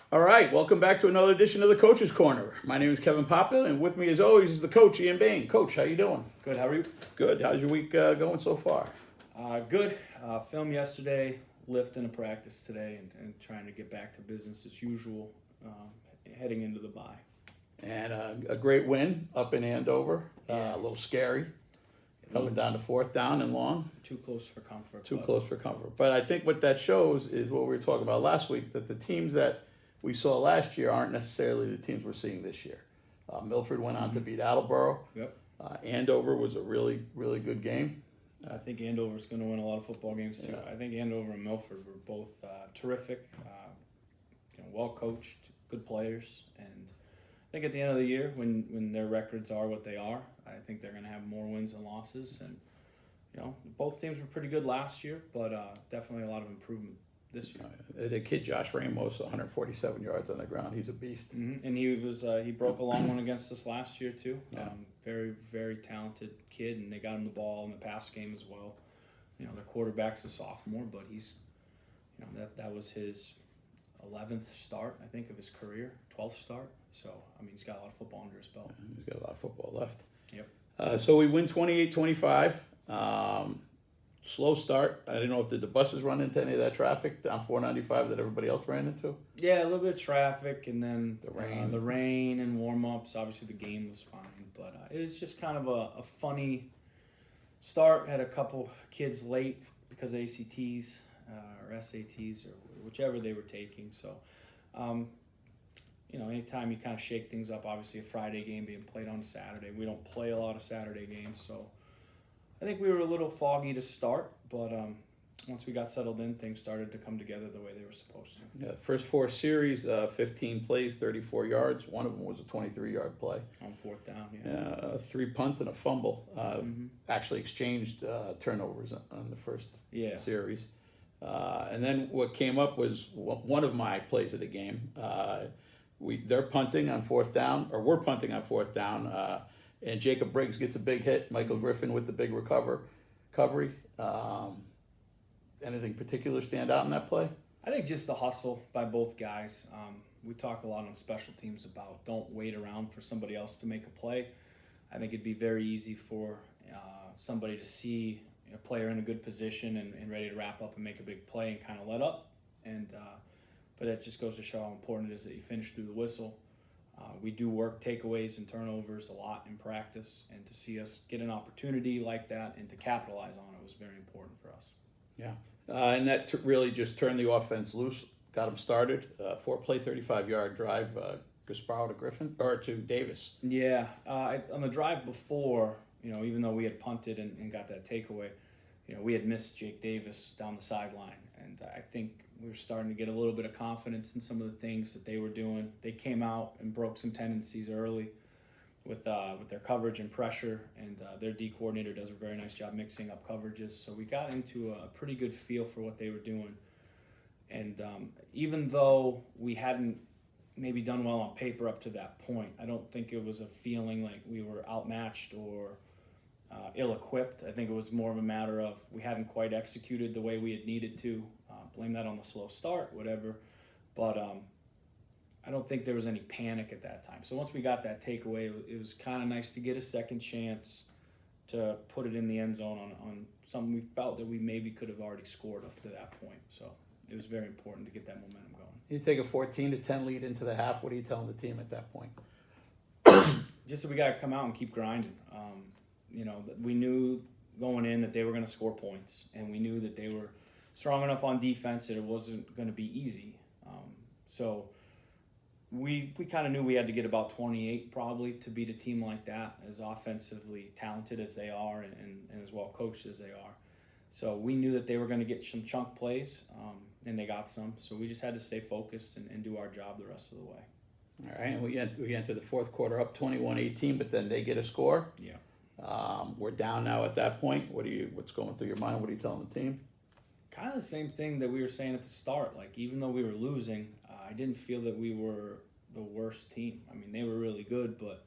All right, welcome back to another edition of the Coach's Corner. My name is Kevin Poppin, and with me, as always, is the coach, Ian Bain. Coach, how you doing? Good. How are you? Good. How's your week going so far? Good. Film yesterday, lift in a practice today, and trying to get back to business as usual, heading into the bye. And a great win up in Andover. Yeah. A little scary, coming down to fourth down and long. Too close for comfort. Too close for comfort. But I think what that shows is what we were talking about last week, that the teams that we saw last year aren't necessarily the teams we're seeing this year. Milford went on to beat Attleboro. Yep. Andover was a really, really good game. I think Andover's going to win a lot of football games too. Yeah. I think Andover and Milford were both terrific, well coached, good players, and I think at the end of the year, when their records are what they are, I think they're going to have more wins than losses. And both teams were pretty good last year, but definitely a lot of improvement this year. The kid Josh Ramos, 147 yards on the ground. He's a beast. Mm-hmm. And he broke a long one against us last year too. Yeah. Very, very talented kid, and they got him the ball in the pass game as well. Their quarterback's a sophomore, but he's, that was his 11th start, I think, of his career, 12th start. So, he's got a lot of football under his belt. He's got a lot of football left. Yep. So we win 28-25. Slow start. I didn't know if did the buses run into any of that traffic down 495 that everybody else ran into. Yeah, a little bit of traffic, and then the rain, and warm-ups. Obviously, the game was fine, but it was just kind of a funny start. Had a couple kids late because of ACTs or SATs or whichever they were taking. So, anytime you kind of shake things up, obviously a Friday game being played on a Saturday. We don't play a lot of Saturday games, so I think we were a little foggy to start, but once we got settled in, things started to come together the way they were supposed to. Yeah, first four series, 15 plays, 34 yards. One of them was a 23-yard play. On fourth down, yeah. 3 punts and a fumble. Actually exchanged turnovers on the first series. And then what came up was one of my plays of the game. They're punting on fourth down, or we're punting on fourth down, and Jacob Briggs gets a big hit. Michael Griffin with the big recovery. Anything particular stand out in that play? I think just the hustle by both guys. We talk a lot on special teams about don't wait around for somebody else to make a play. I think it'd be very easy for somebody to see a player in a good position and ready to wrap up and make a big play and kind of let up. But it just goes to show how important it is that you finish through the whistle. We do work takeaways and turnovers a lot in practice, and to see us get an opportunity like that and to capitalize on it was very important for us. Yeah, and that really just turned the offense loose, got them started. 4-play, 35-yard drive, Gasparo to Griffin, or to Davis. Yeah, on the drive before, even though we had punted and got that takeaway, we had missed Jake Davis down the sideline, and I think we were starting to get a little bit of confidence in some of the things that they were doing. They came out and broke some tendencies early with their coverage and pressure, and their D coordinator does a very nice job mixing up coverages. So we got into a pretty good feel for what they were doing. And even though we hadn't maybe done well on paper up to that point, I don't think it was a feeling like we were outmatched or ill-equipped. I think it was more of a matter of we hadn't quite executed the way we had needed to. Blame that on the slow start, whatever. But I don't think there was any panic at that time. So once we got that takeaway, it was kind of nice to get a second chance to put it in the end zone on something we felt that we maybe could have already scored up to that point. So it was very important to get that momentum going. You take a 14-10 lead into the half. What are you telling the team at that point? Just that we got to come out and keep grinding. We knew going in that they were going to score points, and we knew that they were strong enough on defense that it wasn't going to be easy. So we kind of knew we had to get about 28 probably to beat a team like that, as offensively talented as they are and as well coached as they are. So we knew that they were going to get some chunk plays, and they got some. So we just had to stay focused and do our job the rest of the way. All right, and we enter the fourth quarter up 21-18, but then they get a score. Yeah. We're down now at that point. What's going through your mind? What are you telling the team? Kind of the same thing that we were saying at the start. Like, even though we were losing, I didn't feel that we were the worst team. They were really good, but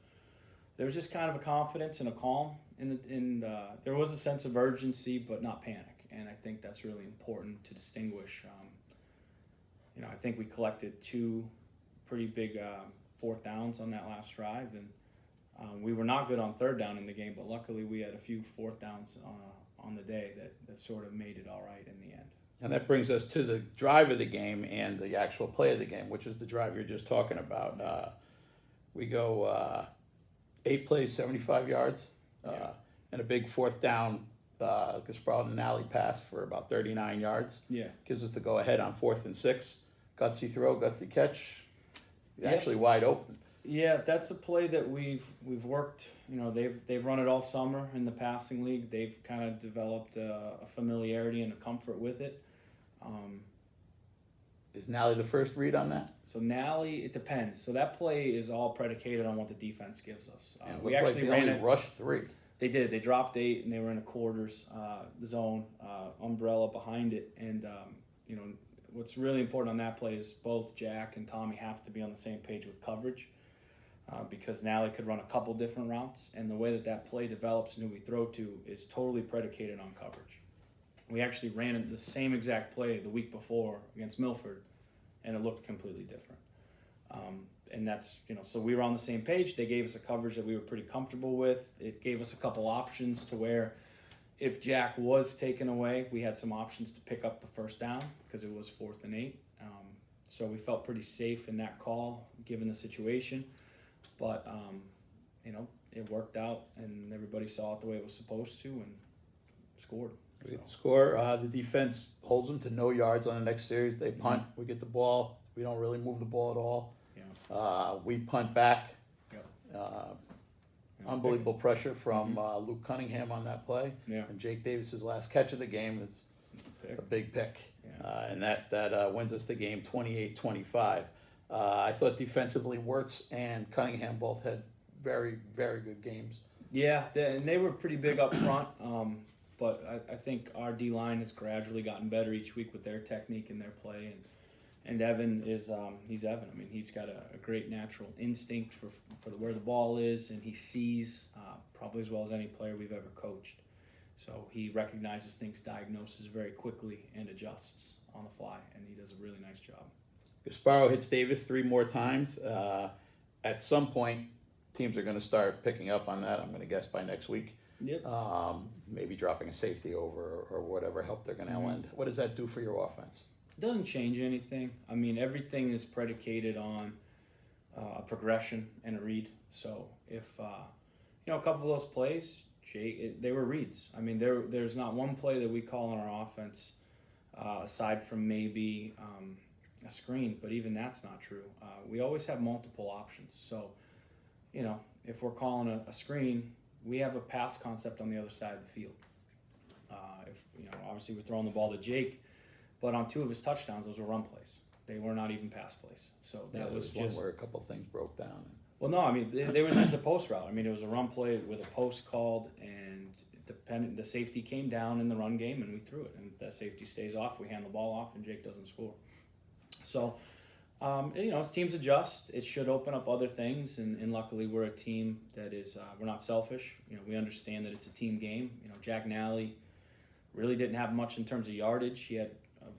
there was just kind of a confidence and a calm. There was a sense of urgency, but not panic. And I think that's really important to distinguish. I think we collected two pretty big fourth downs on that last drive, and we were not good on third down in the game, but luckily we had a few fourth downs on the day that sort of made it all right in the end. And that brings us to the drive of the game and the actual play of the game, which is the drive you're just talking about. We go 8 plays, 75 yards, and a big fourth down, Gasparro and alley pass for about 39 yards. Yeah. Gives us the go-ahead on 4th and 6. Gutsy throw, gutsy catch, actually wide open. Yeah, that's a play that we've worked. You know, they've run it all summer in the passing league. They've kind of developed a familiarity and a comfort with it. Is Nally the first read on that? So Nally, it depends. So that play is all predicated on what the defense gives us. We actually ran it. Rushed 3. They did. They dropped 8 and they were in a quarters zone, umbrella behind it. And you know, what's really important on that play is both Jack and Tommy have to be on the same page with coverage. Because Nally could run a couple different routes, and the way that play develops and who we throw to is totally predicated on coverage. We actually ran the same exact play the week before against Milford, and it looked completely different. And that's, you know, so we were on the same page. They gave us a coverage that we were pretty comfortable with. It gave us a couple options to where if Jack was taken away, we had some options to pick up the first down because it was 4th and 8. So we felt pretty safe in that call given the situation. But, you know, it worked out, and everybody saw it the way it was supposed to and scored. We get the score. The defense holds them to no yards on the next series. They punt. We get the ball. We don't really move the ball at all. Yeah. We punt back. Yep. Unbelievable pressure from Luke Cunningham on that play. Yeah. And Jake Davis's last catch of the game is a big pick. Yeah. And that wins us the game 28-25. I thought defensively Wirtz and Cunningham both had very, very good games. Yeah, and they were pretty big up front, but I think our D-line has gradually gotten better each week with their technique and their play. And Evan is he's Evan. I mean, he's got a great natural instinct for where the ball is, and he sees probably as well as any player we've ever coached. So he recognizes things, diagnoses very quickly, and adjusts on the fly, and he does a really nice job. Gasparro hits Davis 3 more times. At some point, teams are going to start picking up on that. I'm going to guess by next week. Yep. Maybe dropping a safety over or whatever help they're going to lend. What does that do for your offense? It doesn't change anything. I mean, everything is predicated on a progression and a read. So if you know, a couple of those plays, they were reads. I mean, there's not one play that we call on our offense aside from maybe a screen, but even that's not true. We always have multiple options. So, you know, if we're calling a screen, we have a pass concept on the other side of the field. If you know, obviously we're throwing the ball to Jake, but on 2 of his touchdowns, those were run plays. They were not even pass plays. So that was one just where a couple of things broke down. Well, no, I mean, there was just a post route. I mean, it was a run play with a post called, and the safety came down in the run game, and we threw it. And if that safety stays off, we hand the ball off, and Jake doesn't score. So, you know, as teams adjust, it should open up other things. And luckily, we're a team that is, we're not selfish. You know, we understand that it's a team game. You know, Jack Nally really didn't have much in terms of yardage. He had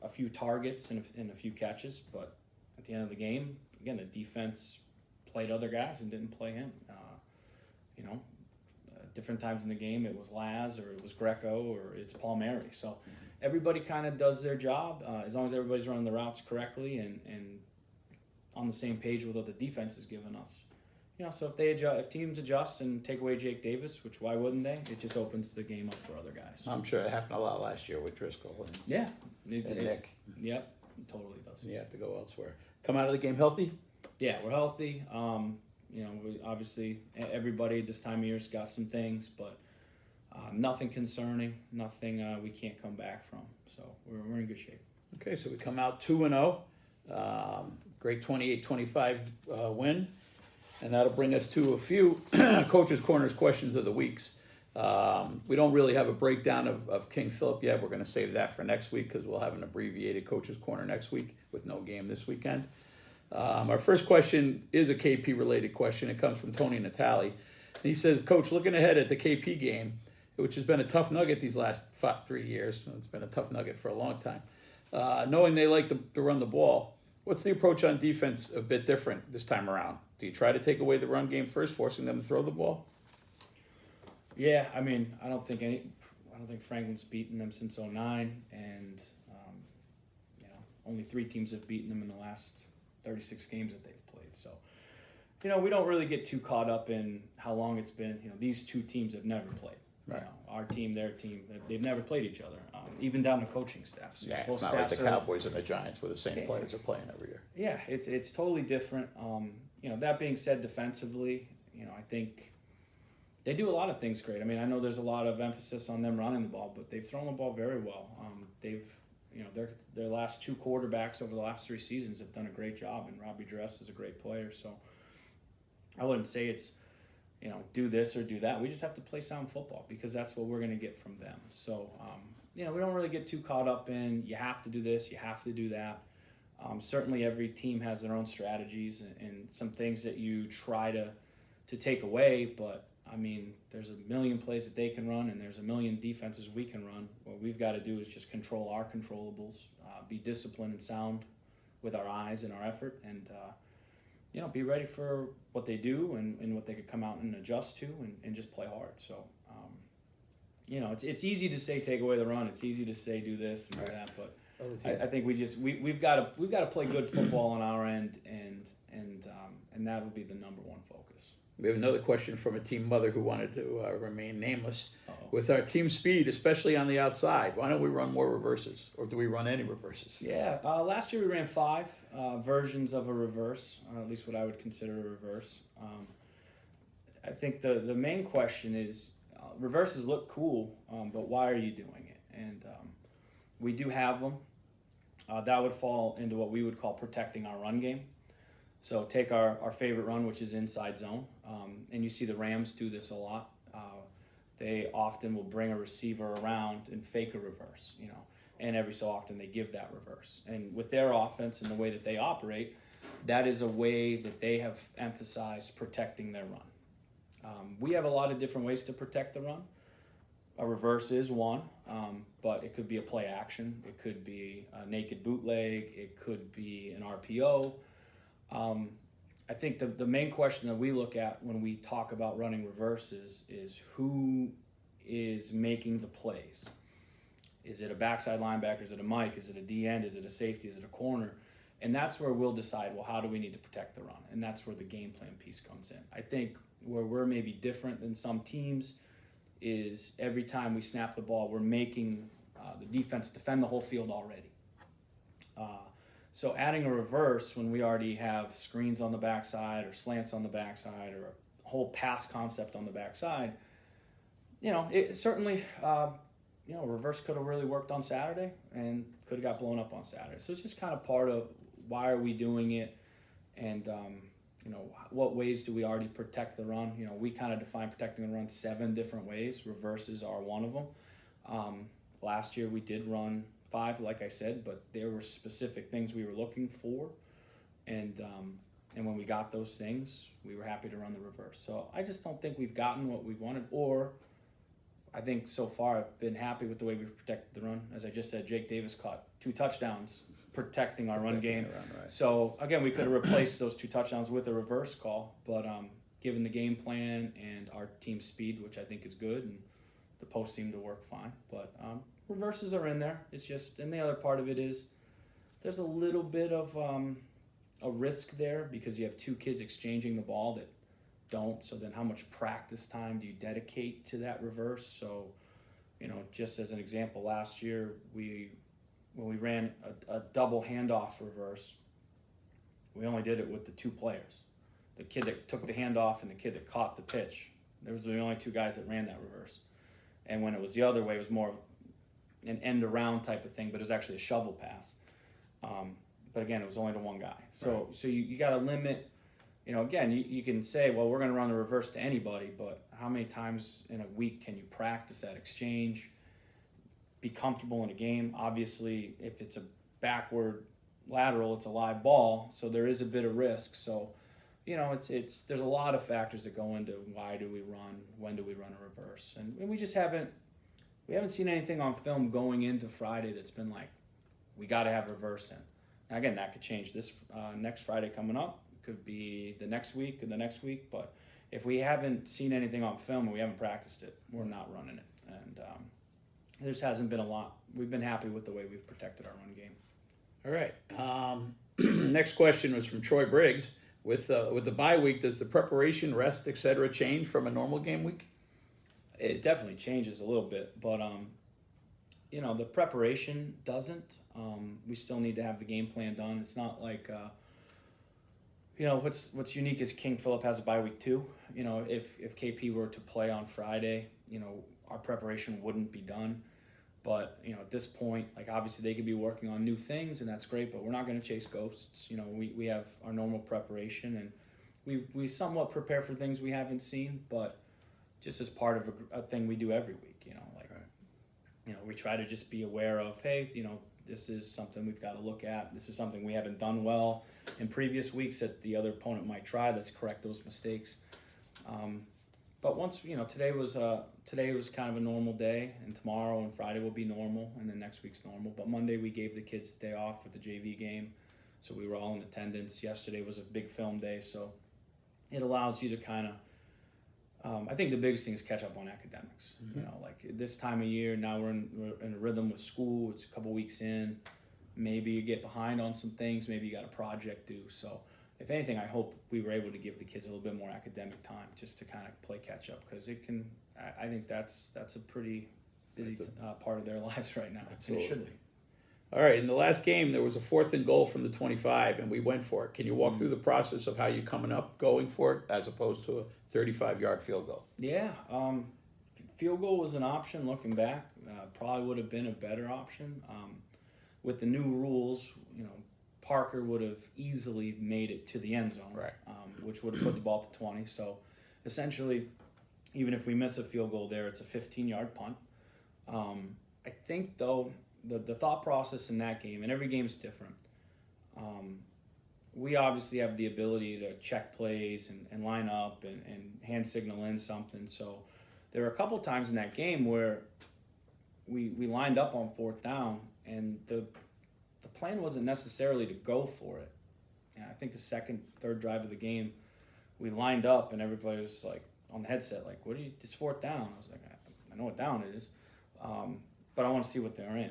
a few targets and a few catches, but at the end of the game, again, the defense played other guys and didn't play him. You know, different times in the game, it was Laz or it was Greco or it's Palmieri. So everybody kind of does their job as long as everybody's running the routes correctly and on the same page with what the defense is giving us. You know, so if teams adjust and take away Jake Davis, which why wouldn't they? It just opens the game up for other guys. I'm sure it happened a lot last year with Driscoll and Nick. Yep, it totally does. You have to go elsewhere. Come out of the game healthy? Yeah, we're healthy. You know, we obviously everybody this time of year's got some things, but nothing concerning, nothing we can't come back from. So we're in good shape. Okay, so we come out 2-0. Great 28-25 win. And that'll bring us to a few Coach's Corners questions of the weeks. We don't really have a breakdown of King Philip yet. We're going to save that for next week because we'll have an abbreviated Coach's Corner next week with no game this weekend. Our first question is a KP-related question. It comes from Tony Natali. And he says, Coach, looking ahead at the KP game, which has been a tough nugget these last 3 years. It's been a tough nugget for a long time. Knowing they like to run the ball, What's the approach on defense a bit different this time around? Do you try to take away the run game first, forcing them to throw the ball? Yeah, I mean, I don't think Franklin's beaten them since '09, and only 3 teams have beaten them in the last 36 games that they've played. So, we don't really get too caught up in how long it's been. These 2 teams have never played. Right. Our team, their team, they've never played each other, even down to coaching staff. So Yeah, it's not like the Cowboys and the Giants where the same players are playing every year. Yeah, it's totally different. That being said, defensively, I think they do a lot of things great. I mean, I know there's a lot of emphasis on them running the ball, but they've thrown the ball very well. Their last 2 quarterbacks over the last 3 seasons have done a great job, and Robbie Dress is a great player. So I wouldn't say it's, do this or do that. We just have to play sound football because that's what we're going to get from them. So, we don't really get too caught up in you have to do this, you have to do that. Certainly every team has their own strategies and some things that you try to take away, but I mean, there's a million plays that they can run, and there's a million defenses we can run. What we've got to do is just control our controllables, be disciplined and sound with our eyes and our effort, and be ready for what they do and what they could come out and adjust to, and just play hard. So, it's easy to say take away the run. It's easy to say do this and do that, but I think we've got to play good football on our end, and that would be the number one focus. We have another question from a team mother who wanted to remain nameless. Uh-oh. With our team speed, especially on the outside, why don't we run more reverses, or do we run any reverses? Yeah, last year we ran 5 versions of a reverse, at least what I would consider a reverse. I think the main question is, reverses look cool, but why are you doing it? And we do have them. That would fall into what we would call protecting our run game. So take our favorite run, which is inside zone, and you see the Rams do this a lot. They often will bring a receiver around and fake a reverse, and every so often they give that reverse. And with their offense and the way that they operate, that is a way that they have emphasized protecting their run. We have a lot of different ways to protect the run. A reverse is one, but it could be a play action. It could be a naked bootleg. It could be an RPO. I think the main question that we look at when we talk about running reverses is who is making the plays. Is it a backside linebacker? Is it a Mike? Is it a D end? Is it a safety? Is it a corner? And that's where we'll decide, well, how do we need to protect the run? And that's where the game plan piece comes in. I think where we're maybe different than some teams is every time we snap the ball, we're making the defense defend the whole field already. So adding a reverse when we already have screens on the backside or slants on the backside or a whole pass concept on the backside, it certainly, reverse could have really worked on Saturday and could have got blown up on Saturday. So it's just kind of part of why are we doing it, and what ways do we already protect the run? We kind of define protecting the run 7 different ways. Reverses are one of them. Last year we did run 5, like I said, but there were specific things we were looking for, and when we got those things, we were happy to run the reverse. So I just don't think we've gotten what we wanted, or I think so far I've been happy with the way we've protected the run. As I just said, Jake Davis caught 2 touchdowns protecting our run game. Right. So again, we could have replaced those 2 touchdowns with a reverse call, but given the game plan and our team speed, which I think is good, and the post seemed to work fine, but reverses are in there. It's just, and the other part of it is there's a little bit of a risk there because you have 2 kids exchanging the ball that don't. So then how much practice time do you dedicate to that reverse? So, just as an example, last year when we ran a double handoff reverse, we only did it with the 2 players. The kid that took the handoff and the kid that caught the pitch. Those were the only 2 guys that ran that reverse. And when it was the other way, it was more an end around type of thing, but it was actually a shovel pass. But again, it was only to 1 guy. So Right. So you got to limit, again, you can say, well, we're going to run the reverse to anybody, but how many times in a week can you practice that exchange, be comfortable in a game? Obviously, if it's a backward lateral, it's a live ball, so there is a bit of risk. So, there's a lot of factors that go into why do we run, when do we run a reverse, and we just haven't seen anything on film going into Friday that's been like, we got to have reverse in. Again, that could change this next Friday coming up. It could be the next week or the next week. But if we haven't seen anything on film and we haven't practiced it, we're not running it. And there just hasn't been a lot. We've been happy with the way we've protected our run game. All right. Next question was from Troy Briggs. With the bye week, does the preparation, rest, etc., change from a normal game week? It definitely changes a little bit, but the preparation doesn't. We still need to have the game plan done. It's not like what's unique is King Philip has a bye week too. If KP were to play on Friday, our preparation wouldn't be done. But at this point, like obviously they could be working on new things, and that's great. But we're not going to chase ghosts. We have our normal preparation, and we somewhat prepare for things we haven't seen, but just as part of a thing we do every week. We try to just be aware of, hey, this is something we've got to look at. This is something we haven't done well in previous weeks that the other opponent might try. Let's correct those mistakes. But once today was kind of a normal day, and tomorrow and Friday will be normal, and then next week's normal. But Monday we gave the kids the day off with the JV game, so we were all in attendance. Yesterday was a big film day, so it allows you to kind of. I think the biggest thing is catch up on academics. Mm-hmm. Like this time of year, now we're in a rhythm with school. It's a couple weeks in. Maybe you get behind on some things. Maybe you got a project due. So if anything, I hope we were able to give the kids a little bit more academic time just to kind of play catch up, because it can. I think that's a pretty busy part of their lives right now. Absolutely. It should be. All right, in the last game, there was a 4th and goal from the 25, and we went for it. Can you walk through the process of how you going for it, as opposed to a 35-yard field goal? Yeah, field goal was an option looking back. Probably would have been a better option. With the new rules, Parker would have easily made it to the end zone, right? Which would have put the ball to 20. So essentially, even if we miss a field goal there, it's a 15-yard punt. I think, though, the thought process in that game, and every game's different, we obviously have the ability to check plays and line up and hand signal in something. So there were a couple times in that game where we lined up on 4th down, and the plan wasn't necessarily to go for it. And I think the second, third drive of the game, we lined up, and everybody was like on the headset, like, it's 4th down. I was like, I know what down it is, but I want to see what they're in.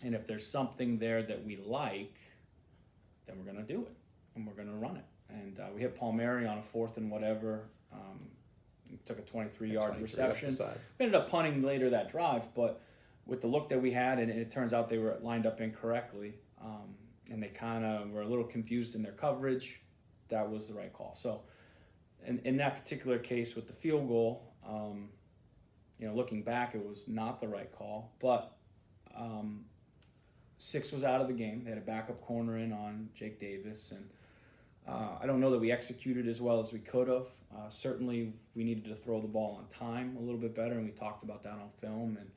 And if there's something there that we like, then we're going to do it, and we're going to run it. And we hit Palmieri on a 4th and whatever. Took a 23-yard reception. We ended up punting later that drive, but with the look that we had, and it turns out they were lined up incorrectly, and they kind of were a little confused in their coverage, that was the right call. So in that particular case with the field goal, looking back, it was not the right call, but 6 was out of the game. They had a backup corner in on Jake Davis, and I don't know that we executed as well as we could have. Certainly, we needed to throw the ball on time a little bit better, and we talked about that on film. And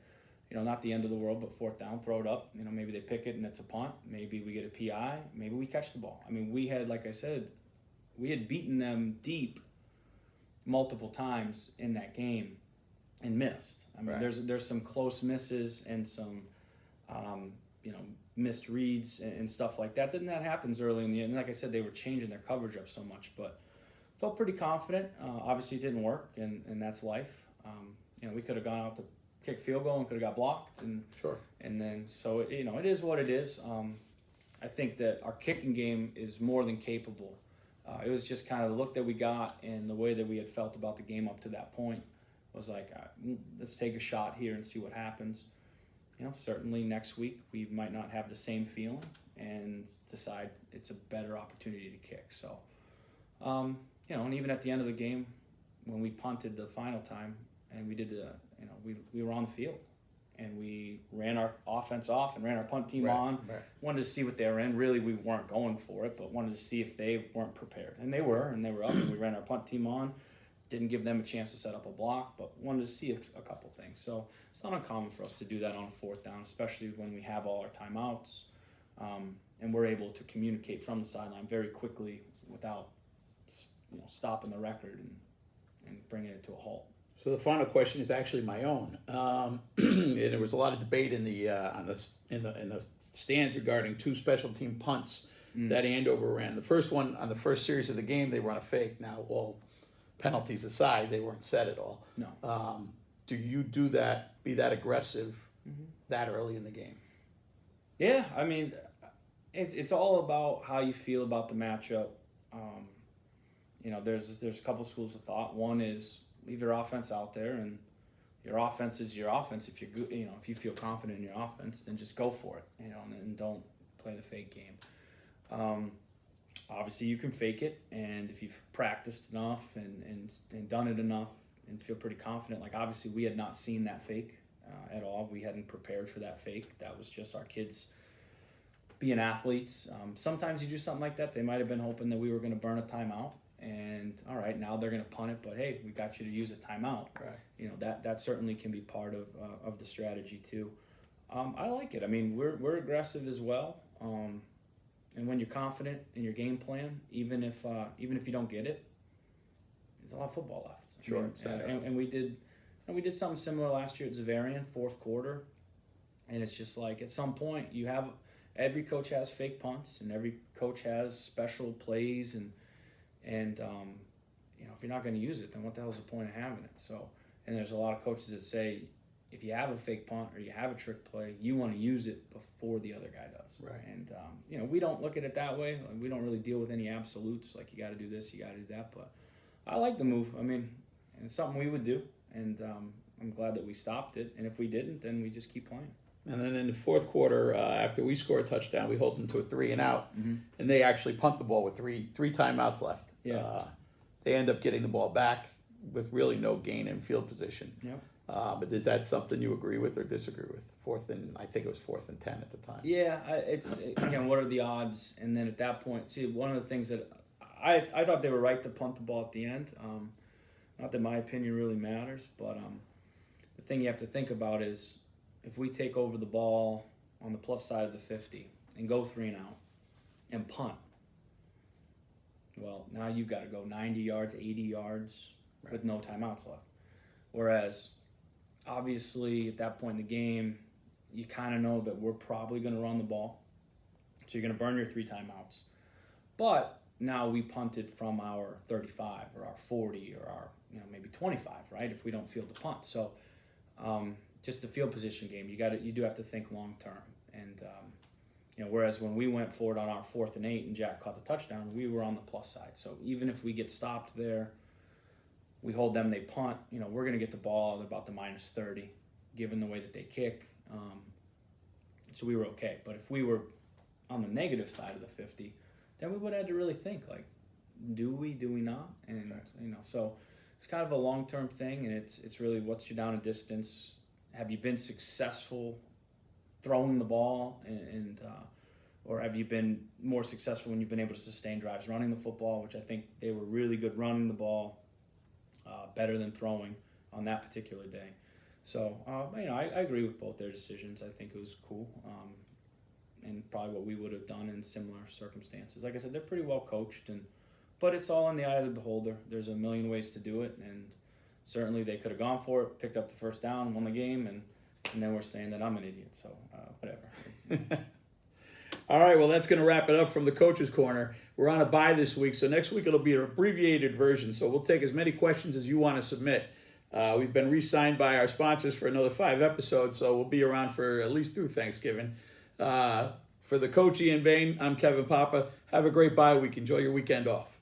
not the end of the world, but 4th down, throw it up. Maybe they pick it and it's a punt. Maybe we get a PI. Maybe we catch the ball. I mean, we had, like I said, we had beaten them deep multiple times in that game and missed. I mean, right. There's some close misses and some missed reads and stuff like that. Then that happens early in the end. And like I said, they were changing their coverage up so much, but felt pretty confident. Obviously, it didn't work, and that's life. We could have gone out to kick field goal and could have got blocked, and sure. And then so it is what it is. I think that our kicking game is more than capable. It was just kind of the look that we got and the way that we had felt about the game up to that point was like, let's take a shot here and see what happens. Certainly next week we might not have the same feeling and decide it's a better opportunity to kick. So, and even at the end of the game, when we punted the final time and we did we were on the field and we ran our offense off and ran our punt team on. Right. Wanted to see what they were in. Really, we weren't going for it, but wanted to see if they weren't prepared. And they were up, and we ran our punt team on. Didn't give them a chance to set up a block, but wanted to see a couple things. So it's not uncommon for us to do that on a 4th down, especially when we have all our timeouts, and we're able to communicate from the sideline very quickly without stopping the record and bringing it to a halt. So the final question is actually my own, and there was a lot of debate in the in the stands regarding two special team punts that Andover ran. The first one on the first series of the game, they run a fake. Now, all penalties aside, they weren't set at all. No. Do you do that? Be that aggressive that early in the game? Yeah, I mean, it's all about how you feel about the matchup. You know, there's a couple schools of thought. One is leave your offense out there, and your offense is your offense. If you're good, you know, if you feel confident in your offense, then just go for it. You know, and don't play the fake game. Obviously, you can fake it, and if you've practiced enough and done it enough and feel pretty confident, like obviously we had not seen that fake at all. We hadn't prepared for that fake. That was just our kids being athletes. Sometimes you do something like that, they might have been hoping that we were going to burn a timeout. And all right, now they're going to punt it, but hey, we got you to use a timeout. Right. You know, that certainly can be part of the strategy too. I like it. I mean, we're aggressive as well. And when you're confident in your game plan, even if you don't get it, there's a lot of football left. Sure. And we did something similar last year at Zavarian, fourth quarter, and it's just like at some point every coach has fake punts and every coach has special plays and you know, if you're not going to use it, then what the hell is the point of having it? So, and there's a lot of coaches that say if you have a fake punt or you have a trick play, you want to use it before the other guy does. Right. And you know, we don't look at it that way. Like, we don't really deal with any absolutes. Like you got to do this, you got to do that. But I like the move. I mean, it's something we would do, and I'm glad that we stopped it. And if we didn't, then we just keep playing. And then in the fourth quarter, after we score a touchdown, we hold them to a 3-and-out, and they actually punt the ball with three timeouts left. Yeah. They end up getting the ball back with really no gain in field position. Yep. But is that something you agree with or disagree with? I think it was 4th and 10 at the time. Yeah, again, what are the odds? And then at that point, see, one of the things that I thought they were right to punt the ball at the end. Not that my opinion really matters, but the thing you have to think about is if we take over the ball on the plus side of the 50 and go 3-and-out and punt, well, now you've got to go 90 yards, 80 yards with no timeouts left. Whereas, obviously, at that point in the game, you kind of know that we're probably going to run the ball. So you're going to burn your 3 timeouts. But now we punted from our 35 or our 40 or our maybe 25, right, if we don't field the punt. So just the field position game, you do have to think long term. And whereas when we went forward on our 4th and 8 and Jack caught the touchdown, we were on the plus side. So even if we get stopped there, we hold them, they punt, we're going to get the ball at about the minus 30, given the way that they kick. So we were okay. But if we were on the negative side of the 50, then we would have had to really think, like, do we not? And, so it's kind of a long-term thing, and it's really what's your down and distance. Have you been successful throwing the ball, or have you been more successful when you've been able to sustain drives running the football, which I think they were really good running the ball, better than throwing on that particular day. So, I agree with both their decisions. I think it was cool, and probably what we would have done in similar circumstances. Like I said, they're pretty well coached, but it's all in the eye of the beholder. There's a million ways to do it, and certainly they could have gone for it, picked up the first down, won the game, and then we're saying that I'm an idiot. So, whatever. All right, well, that's going to wrap it up from the Coach's Corner. We're on a bye this week, so next week it'll be an abbreviated version, so we'll take as many questions as you want to submit. We've been re-signed by our sponsors for another 5 episodes, so we'll be around for at least through Thanksgiving. For the coach, Ian Bain, I'm Kevin Papa. Have a great bye week. Enjoy your weekend off.